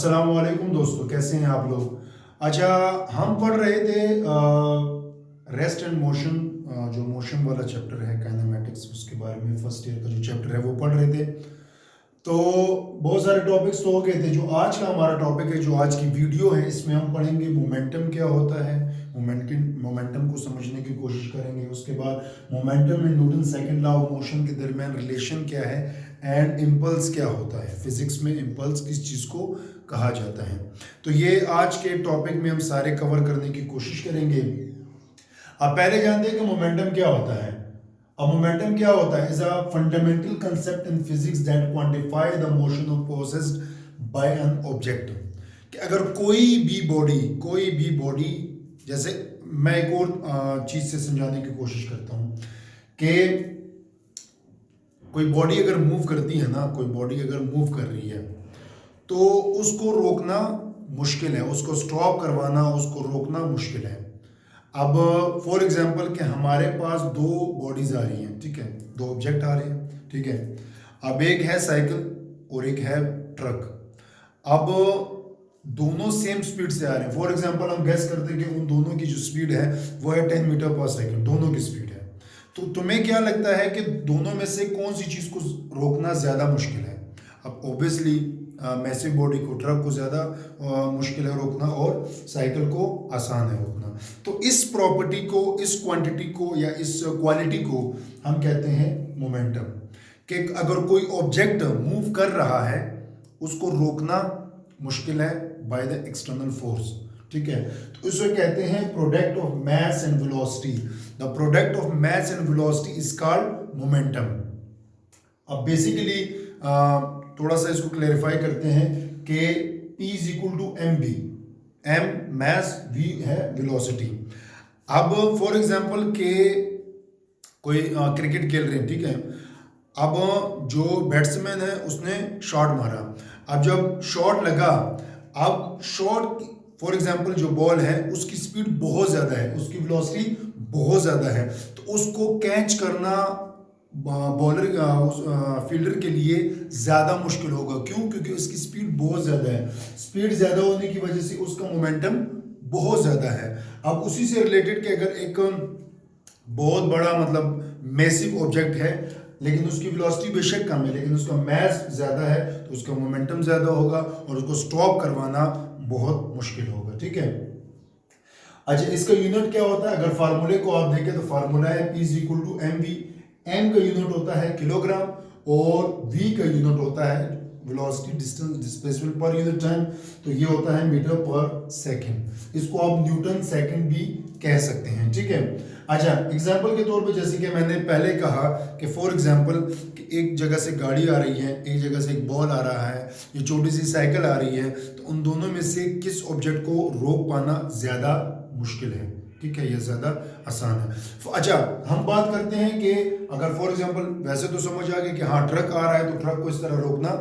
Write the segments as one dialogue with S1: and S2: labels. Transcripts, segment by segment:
S1: अस्सलामुअलैकुम दोस्तों, कैसे हैं आप लोग। अच्छा, हम पढ़ रहे थे रेस्ट एंड मोशन, जो मोशन वाला चैप्टर है काइनेमेटिक्स, उसके बारे में फर्स्ट ईयर का जो चैप्टर है वो पढ़ रहे थे। तो बहुत सारे टॉपिक्स तो हो गए थे। जो आज का हमारा टॉपिक है, जो आज की वीडियो है, इसमें हम पढ़ेंगे मोमेंटम क्या होता है, मोमेंटम को समझने की कोशिश करेंगे। उसके बाद momentum and Newton second law of motion के दरमियान रिलेशन क्या है, एंड इम्पल्स क्या होता है। फिजिक्स में इम्पल्स किस चीज़ को कहा जाता है। तो ये आज के टॉपिक में हम सारे कवर करने की कोशिश करेंगे। अब पहले जानते हैं कि मोमेंटम क्या होता है। अब मोमेंटम क्या होता है, is a fundamental concept in physics that quantify the motion of possessed by an object. कि अगर कोई भी बॉडी, जैसे मैं एक और चीज से समझाने की कोशिश करता हूं कि कोई बॉडी अगर मूव करती है ना, कोई बॉडी अगर मूव कर रही है तो उसको रोकना मुश्किल है, उसको स्टॉप करवाना, उसको रोकना मुश्किल है। अब फॉर एग्जांपल कि हमारे पास दो बॉडीज आ रही हैं, ठीक है, दो ऑब्जेक्ट आ रहे हैं, ठीक है। अब एक है साइकिल और एक है ट्रक। अब दोनों सेम स्पीड से आ रहे हैं। फॉर एग्जांपल हम गैस करते हैं कि उन दोनों की जो स्पीड है वो है 10 मीटर पर सेकंड, दोनों की स्पीड है। तो तुम्हें क्या लगता है कि दोनों में से कौन सी चीज़ को रोकना ज़्यादा मुश्किल है। अब ऑब्वियसली मैसिव बॉडी को, ट्रक को ज़्यादा मुश्किल है रोकना और साइकिल को आसान है रोकना। तो इस प्रॉपर्टी को, इस क्वांटिटी को या इस क्वालिटी को हम कहते हैं मोमेंटम। कि अगर कोई ऑब्जेक्ट मूव कर रहा है उसको रोकना मुश्किल है बाय द एक्सटर्नल फोर्स, ठीक है। तो इसे कहते हैं product of mass and velocity. The product of mass and velocity is called momentum. अब बेसिकली थोड़ा सा इसको क्लेरिफाई करते हैं कि P is equal to M V, M mass, V है वेलोसिटी। अब फॉर एग्जांपल के कोई क्रिकेट खेल रहे हैं, ठीक है। अब जो बैट्समैन है उसने शॉट मारा। अब जब शॉट लगा, अब शॉट फॉर एग्जांपल जो बॉल है उसकी स्पीड बहुत ज़्यादा है, उसकी वेलोसिटी बहुत ज़्यादा है, तो उसको कैच करना बॉलर फील्डर के लिए ज़्यादा मुश्किल होगा। क्यों? क्योंकि उसकी स्पीड बहुत ज़्यादा है। स्पीड ज़्यादा होने की वजह से उसका मोमेंटम बहुत ज़्यादा है। अब उसी से रिलेटेड कि अगर एक बहुत बड़ा मतलब मैसिव ऑब्जेक्ट है लेकिन उसकी वेलोसिटी बेशक कम है लेकिन उसका मास ज़्यादा है, तो उसका मोमेंटम ज़्यादा होगा और उसको स्टॉप करवाना बहुत मुश्किल होगा, ठीक है। अच्छा, इसका यूनिट क्या होता है? अगर फार्मूले को आप देखें तो फार्मूला है P is equal to M V. M का यूनिट होता है किलोग्राम और वी का यूनिट होता है velocity distance displacement per unit time, तो ये होता है मीटर पर सेकंड। इसको आप न्यूटन सेकंड भी कह सकते हैं, ठीक है। अच्छा, एग्जांपल के तौर पे जैसे कि मैंने पहले कहा कि फॉर एग्जांपल कि एक जगह से गाड़ी आ रही है, एक जगह से एक बॉल आ रहा है, ये छोटी सी साइकिल आ रही है, तो उन दोनों में से किस ऑब्जेक्ट को रोक पाना ज़्यादा मुश्किल है, ठीक है, यह ज़्यादा आसान है। अच्छा, हम बात करते हैं कि अगर फॉर एग्जांपल वैसे तो समझ आ गया कि हाँ ट्रक आ रहा है तो ट्रक को इस तरह रोकना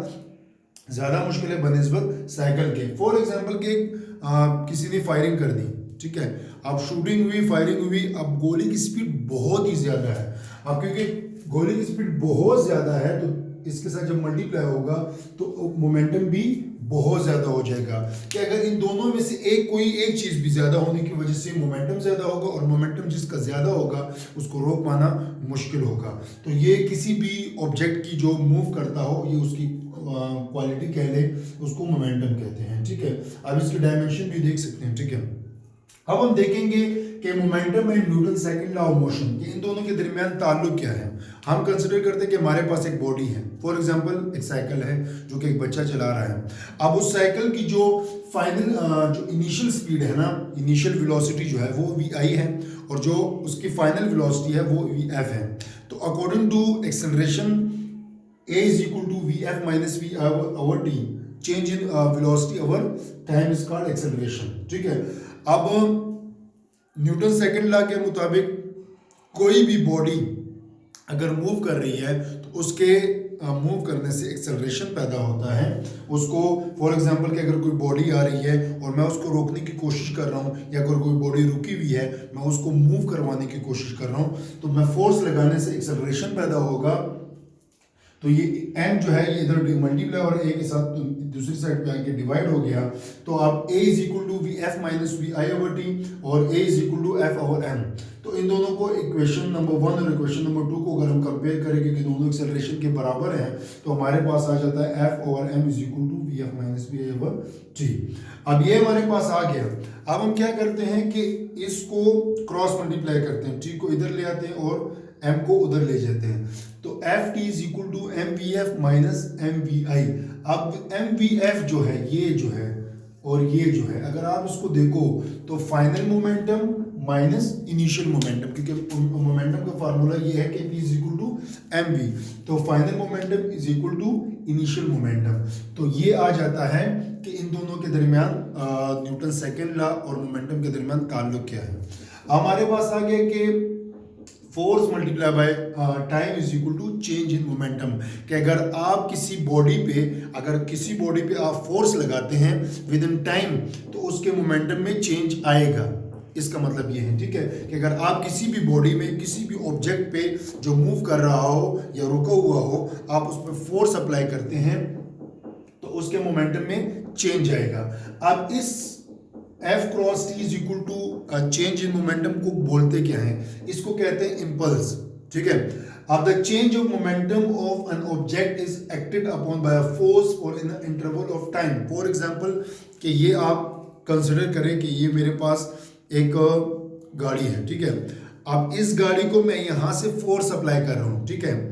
S1: ज़्यादा मुश्किल है बनिस्बत साइकिल के। फॉर एग्जांपल कि किसी ने फायरिंग कर दी, ठीक है, अब शूटिंग हुई, फायरिंग हुई, अब गोली की स्पीड बहुत ही ज़्यादा है। अब क्योंकि गोली की स्पीड बहुत ज़्यादा है तो इसके साथ जब मल्टीप्लाई होगा तो मोमेंटम भी बहुत ज़्यादा हो जाएगा। कि अगर इन दोनों में से कोई एक चीज़ भी ज़्यादा होने की वजह से मोमेंटम ज़्यादा होगा और मोमेंटम जिसका ज़्यादा होगा उसको रोक पाना मुश्किल होगा। तो ये किसी भी ऑब्जेक्ट की जो मूव करता हो, ये उसकी क्वालिटी कह ले, उसको मोमेंटम कहते हैं, ठीक है। अब इसकी डायमेंशन भी देख सकते हैं, ठीक है। अब हम देखेंगे कि momentum and Newton second law of motion कि इन दोनों के दरमियान ताल्लुक क्या है। हम कंसिडर करते हैं कि हमारे पास एक बॉडी है, फॉर एग्जांपल एक साइकिल है जो कि एक बच्चा चला रहा है। अब उस साइकिल की जो फाइनल जो इनिशियल स्पीड है ना, इनिशियल वेलोसिटी जो है वो वी आई है और जो उसकी फाइनल वेलोसिटी है वो वी एफ है। तो according to acceleration A is equal to Vf minus V over t, change in velocity over time is called acceleration, ठीक है। अब न्यूटन सेकंड लॉ के मुताबिक कोई भी बॉडी अगर मूव कर रही है तो उसके मूव करने से एक्सेलरेशन पैदा होता है। उसको फॉर एग्जांपल कि अगर कोई बॉडी आ रही है और मैं उसको रोकने की कोशिश कर रहा हूँ या अगर कोई बॉडी रुकी हुई है मैं उसको मूव करवाने की कोशिश कर रहा हूँ तो मैं फोर्स लगाने से एक्सेलरेशन पैदा होगा। तो ये m जो है ये इधर मल्टीप्लाई और a के साथ दूसरी साइड पे आके डिवाइड हो गया, तो आप a is equal to V F minus V I over T और a is equal to F over m। तो इन दोनों को इक्वेशन नंबर 1 और इक्वेशन नंबर 2 को अगर हम कंपेयर करें क्योंकि दोनों एक्सेलरेशन के बराबर हैं, तो हमारे पास आ जाता है f over m is equal to V F minus V I over T. अब ये हमारे पास आ गया। अब हम क्या करते हैं कि इसको क्रॉस मल्टीप्लाई करते हैं, t को इधर ले आते हैं और m को उधर ले जाते हैं, तो F T is equal to M V F minus M V I. अब एम वी एफ जो है ये जो है और ये जो है, अगर आप इसको देखो तो final momentum minus initial momentum, क्योंकि मोमेंटम का फार्मूला ये है कि v is equal to M V, तो final momentum is equal to initial momentum. तो ये आ जाता है कि इन दोनों के दरमियान न्यूटन सेकेंड लॉ और मोमेंटम के दरमियान ताल्लुक क्या है। हमारे पास आ गया कि force multiply by time is equal to change in momentum, कि अगर आप किसी बॉडी पे आप फोर्स लगाते हैं विद इन टाइम तो उसके मोमेंटम में चेंज आएगा। इसका मतलब ये है, ठीक है, कि अगर आप किसी भी बॉडी में किसी भी ऑब्जेक्ट पे जो मूव कर रहा हो या रुका हुआ हो, आप उस पर फोर्स अप्लाई करते हैं तो उसके मोमेंटम में चेंज आएगा। अब इस F cross T is equal to change in momentum को बोलते क्या है, इसको कहते हैं इम्पल्स, ठीक है। अब the change of momentum of an object is acted upon by a force और in interval of time. For example कि ये आप कंसिडर करें कि ये मेरे पास एक गाड़ी है, ठीक है। अब इस गाड़ी को मैं यहाँ से फोर्स अप्लाई कर रहा हूँ, ठीक है,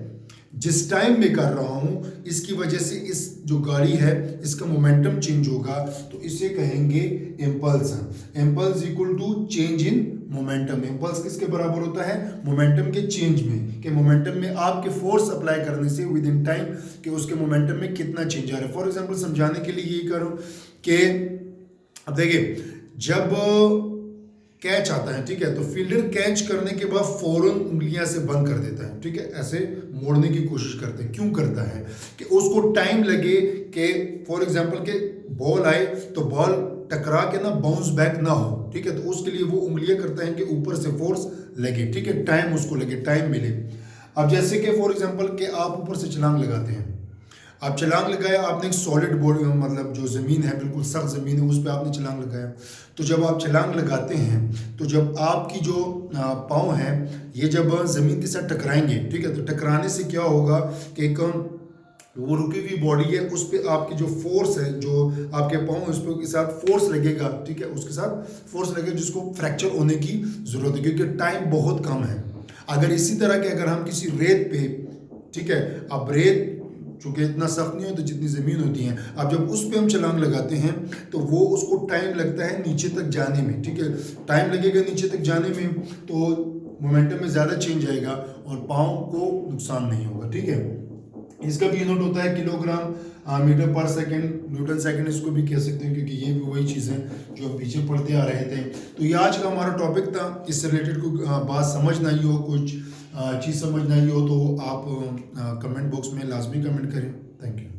S1: जिस टाइम में कर रहा हूँ इसकी वजह से इस जो गाड़ी है इसका मोमेंटम चेंज होगा, तो इसे कहेंगे impulse. Impulse equal to change in momentum. Impulse किसके बराबर होता है, मोमेंटम के चेंज में, कि मोमेंटम में आपके फोर्स अप्लाई करने से विद इन टाइम कि उसके मोमेंटम में कितना चेंज आ रहा है। फॉर एग्जांपल समझाने के लिए यही करो कि अब देखिए जब कैच आता है, ठीक है, तो फील्डर कैच करने के बाद फौरन उंगलियां से बंद कर देता है, ठीक है, ऐसे मोड़ने की कोशिश करते हैं। क्यों करता है कि उसको टाइम लगे कि फॉर एग्जांपल के बॉल आए तो बॉल टकरा के ना बाउंस बैक ना हो, ठीक है, तो उसके लिए वो उंगलियां करता है कि ऊपर से फोर्स लगे, ठीक है, टाइम उसको लगे, टाइम मिले। अब जैसे कि फॉर एग्जांपल के आप ऊपर से छलांग लगाते हैं, आप छलांग लगाया, आपने एक सॉलिड बॉडी मतलब जो ज़मीन है बिल्कुल सख्त ज़मीन है उस पर आपने छलांग लगाया, तो जब आप छलांग लगाते हैं तो जब आपकी जो पाँव हैं ये जब ज़मीन के साथ टकराएंगे, ठीक है, तो टकराने से क्या होगा कि एक वो रुकी हुई बॉडी है उस पर आपकी जो फोर्स है, जो आपके पाँव उस पर के साथ फोर्स लगेगा, ठीक है, उसके साथ फोर्स लगेगा जिसको फ्रैक्चर होने की ज़रूरत है क्योंकि टाइम बहुत कम है। अगर इसी तरह के अगर हम किसी रेत पे, ठीक है, अब रेत चूँकि इतना सख्त नहीं होता जितनी ज़मीन होती है, अब जब उस पर हम छलांग लगाते हैं तो वो उसको टाइम लगता है नीचे तक जाने में, ठीक है, टाइम लगेगा नीचे तक जाने में तो मोमेंटम में ज़्यादा चेंज आएगा और पाँव को नुकसान नहीं होगा, ठीक है। इसका भी यूनिट होता है किलोग्राम मीटर पर सेकंड, न्यूटन सेकंड इसको भी कह सकते हैं क्योंकि ये भी वही चीज़ है जो हम पीछे पढ़ते आ रहे थे। तो ये आज का हमारा टॉपिक था। इससे रिलेटेड कोई बात समझ नहीं हो, कुछ चीज़ समझ नहीं हो तो आप कमेंट बॉक्स में लाजमी कमेंट करें। Thank you.